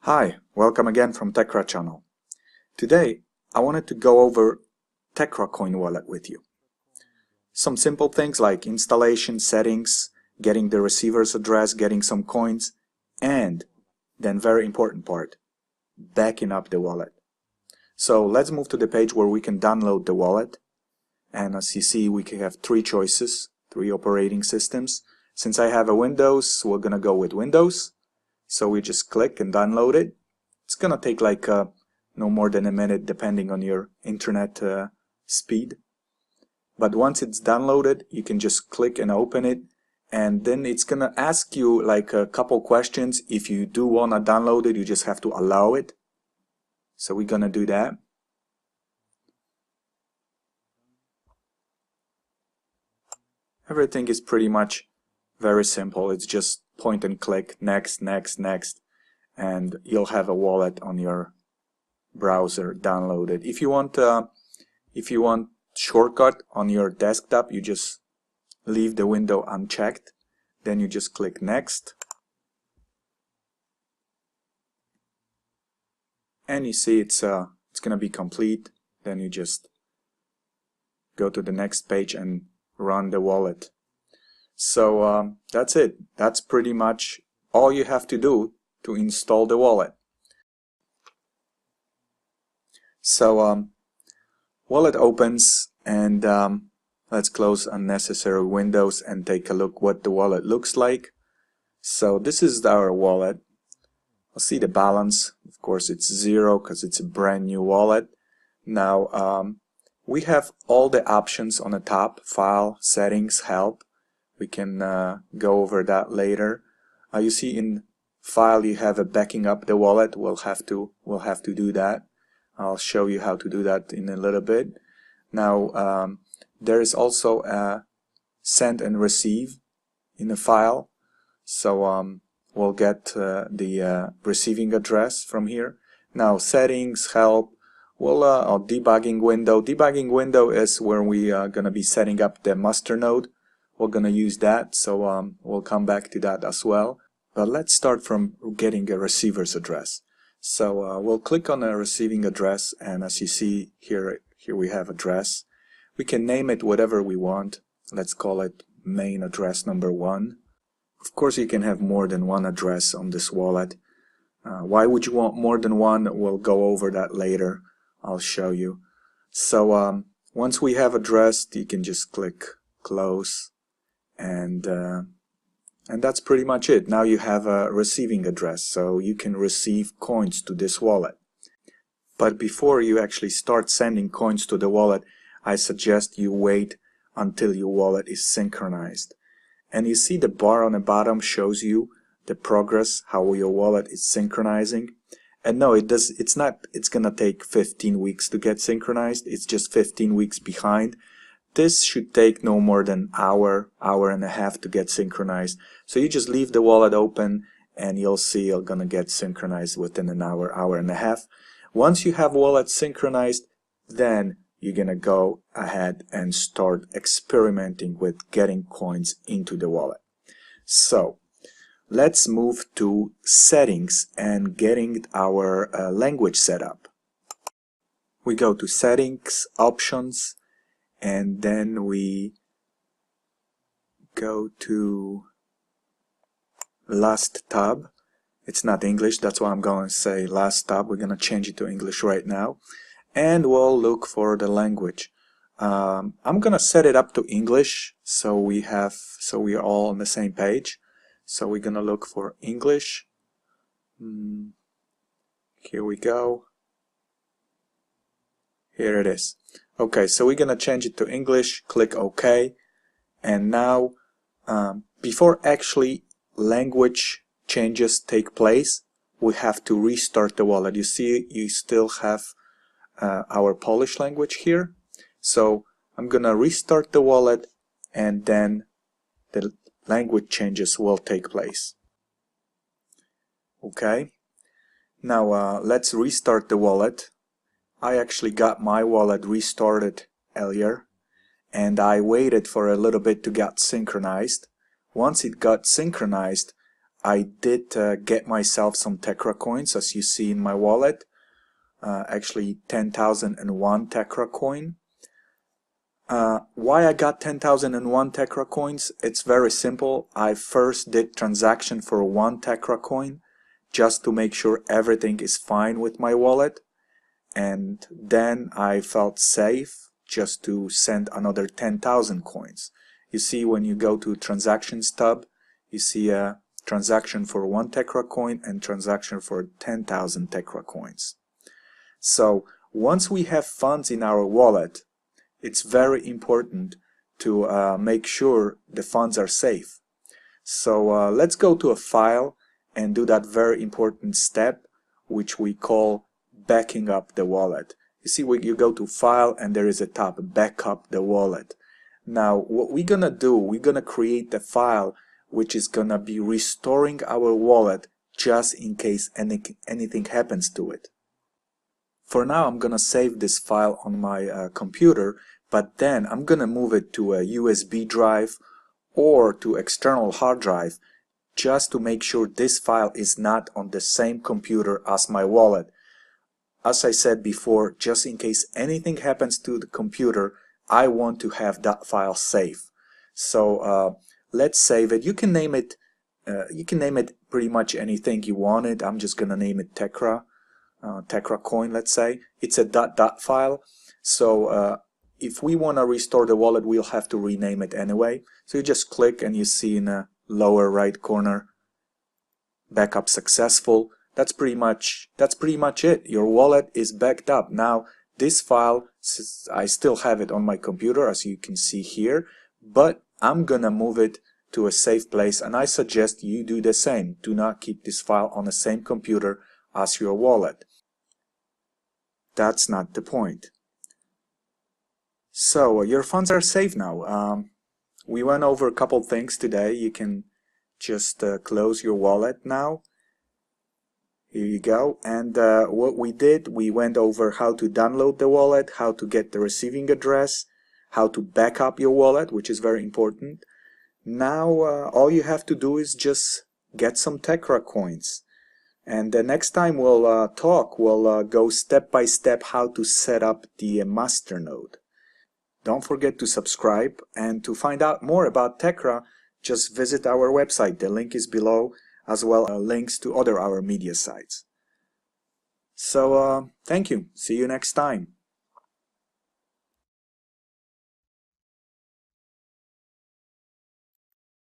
Hi, welcome again from Tecra channel. Today I wanted to go over TecraCoin wallet with you. Some simple things like installation, settings, getting the receiver's address, getting some coins, and then very important part, backing up the wallet. So let's move to the page where we can download the wallet. And as you see, we can have three choices, three operating systems. Since I have a Windows, we're gonna go with Windows. So we just click and download it. It's gonna take like no more than a minute depending on your internet speed. But once it's downloaded, you can just click and open it, and then it's gonna ask you like a couple questions. If you do wanna download it, you just have to allow it. So we're gonna do that. Everything is pretty much very simple. It's just point and click, next, next, next, and you'll have a wallet on your browser downloaded. If you want shortcut on your desktop, you just leave the window unchecked, then you just click next, and you see it's gonna be complete. Then you just go to the next page and run the wallet. So that's it. That's pretty much all you have to do to install the wallet. So wallet opens, and let's close unnecessary windows and take a look what the wallet looks like. So this is our wallet. I'll see the balance. Of course it's zero because it's a brand new wallet. Now we have all the options on the top: file, settings, help. We can go over that later. You see in file you have a backing up the wallet. We'll have to do that. I'll show you how to do that in a little bit. Now there is also a send and receive in the file. So we'll get the receiving address from here. Now settings, help, or debugging window. Debugging window is where we are going to be setting up the master node. We're going to use that, so we'll come back to that as well. But let's start from getting a receiver's address. So we'll click on a receiving address, and as you see here we have address. We can name it whatever we want. Let's call it main address number 1. Of course you can have more than one address on this wallet. Why would you want more than one? We'll go over that later. I'll show you. So once we have addressed, you can just click close, and that's pretty much it. Now you have a receiving address, so you can receive coins to this wallet. But before you actually start sending coins to the wallet, I suggest you wait until your wallet is synchronized. And you see the bar on the bottom shows you the progress, how your wallet is synchronizing. And no, it's not. It's gonna take 15 weeks to get synchronized. It's just 15 weeks behind. This should take no more than hour and a half to get synchronized. So you just leave the wallet open, and you'll see you're gonna get synchronized within an hour and a half. Once you have wallet synchronized, then you're gonna go ahead and start experimenting with getting coins into the wallet. So let's move to settings and getting our language set up. We go to settings, options, and then we go to last tab. It's not English, that's why I'm going to say last tab. We're going to change it to English right now, and we'll look for the language. I'm going to set it up to English so we are all on the same page. So we're going to look for English. Here we go. Here it is. Okay, so we're going to change it to English, click OK, and now before actually language changes take place, we have to restart the wallet. You see you still have our Polish language here. So I'm going to restart the wallet, and then the language changes will take place. Okay, now let's restart the wallet. I actually got my wallet restarted earlier, and I waited for a little bit to get synchronized. Once it got synchronized, I did get myself some Tecra coins, as you see in my wallet. Actually 10,001 Tecra coin. Why I got 10,001 Tecra coins? It's very simple. I first did transaction for 1 Tecra coin just to make sure everything is fine with my wallet, and then I felt safe just to send another 10,000 coins. You see, when you go to transactions tab, you see a transaction for 1 Tecra coin and transaction for 10,000 Tecra coins. So once we have funds in our wallet, it's very important to make sure the funds are safe. So let's go to a file and do that very important step, which we call backing up the wallet. You see, you go to file and there is a tab, backup the wallet. Now what we're gonna do, we're gonna create a file which is gonna be restoring our wallet just in case anything happens to it. For now I'm gonna save this file on my computer, but then I'm gonna move it to a USB drive or to external hard drive just to make sure this file is not on the same computer as my wallet. As I said before, just in case anything happens to the computer, I want to have that file safe. So let's save it. You can name it pretty much anything you want it. I'm just gonna name it Tecra, TecraCoin, let's say. It's a .dot file. So if we want to restore the wallet, we'll have to rename it anyway. So you just click and you see in the lower right corner, backup successful. That's pretty much it. Your wallet is backed up. Now this file, I still have it on my computer, as you can see here, but I'm gonna move it to a safe place, and I suggest you do the same. Do not keep this file on the same computer as your wallet. That's not the point. So your funds are safe now. We went over a couple things today. You can just close your wallet now. Here you go. And what we did, we went over how to download the wallet, how to get the receiving address, how to back up your wallet, which is very important. Now all you have to do is just get some Tecra coins. And the next time we'll talk, we'll go step by step how to set up the masternode. Don't forget to subscribe, and to find out more about Tecra, just visit our website. The link is below, as well as links to other our media sites. So thank you. See you next time.